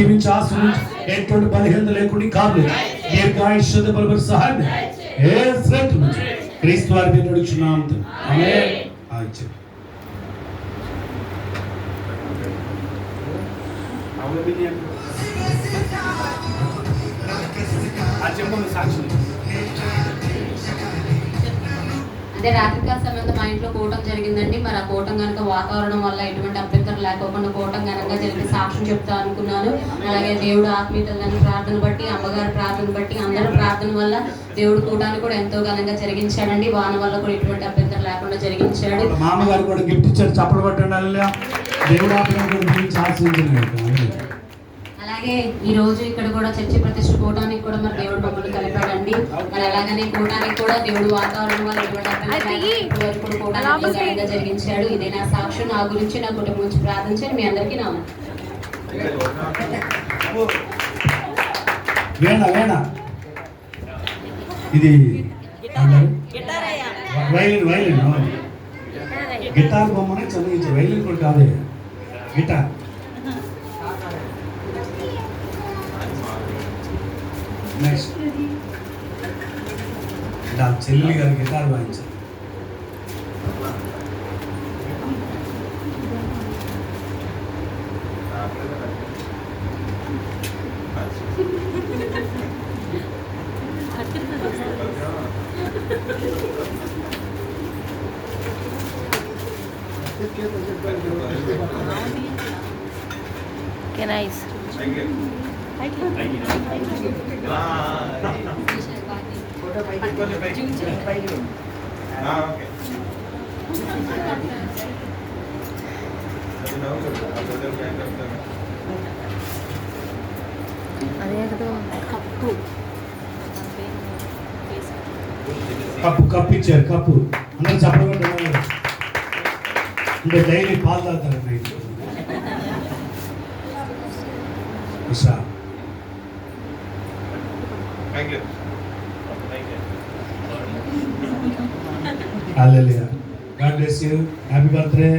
దీవించి ఆశ్రయించి ఎటువంటి బలహీనత లేకుండా కాదు దీర్ఘాయుష్యత బలపడి సహాయం ఏ శ్రేష్ఠ నుంచి క్రీస్తు వారి మీద నడుచున్నాం. అదే రాత్రికాల సమయంలో మా ఇంట్లో కూటం జరిగిందండి. మరి ఆ కూటం కనుక వాతావరణం వల్ల ఎటువంటి అభ్యంతరం లేకోకుండా కూటం ఘనంగా జరిగి సాక్ష్యం చెప్తా అనుకున్నాను. అలాగే దేవుడు ఆత్మీయతలను ప్రార్థన బట్టి, అమ్మగారి ప్రార్థన బట్టి, అందరి ప్రార్థన వల్ల దేవుడు కూటాన్ని కూడా ఎంతో ఘనంగా జరిగించాడండి. వాన వల్ల కూడా ఎటువంటి అభ్యంతరం లేకుండా జరిగించాడు. మామగారు కూడా గిఫ్ట్ ఇచ్చారు, చప్పలు పట్టండి. దేవుడు అలాగే ఈ రోజు ఇక్కడ కూడా చర్చి ప్రతిష్ఠ కూటానికి కూడా మరి దేవుడు మమ్మల్ని కలిపాడండి. మరి అలాగనే కూటానికి కూడా దేవుడు వాతావరణం వల్ల కూటానికి జరిగించాడు. ఇదే నా సాక్ష్యం. నా గురించి, నా కుటుంబం గురించి ప్రార్థించాను. మీ అందరికీ నా ఇది గిటార్ బొమ్మనే చదివించే వైలిన్ కూడా కాదే గిటార్. నెక్స్ట్ నా చెల్లి గారు గిటార్ వాయించారు. Okay, nice. Thank you. Thank you. Thank you. Cup ఇచ్చారు. కప్పు అందరూ చెప్పకుండా అంటే డైలీ పాలు తాగుతారు night. Usha hallelujah. God bless you. Happy birthday.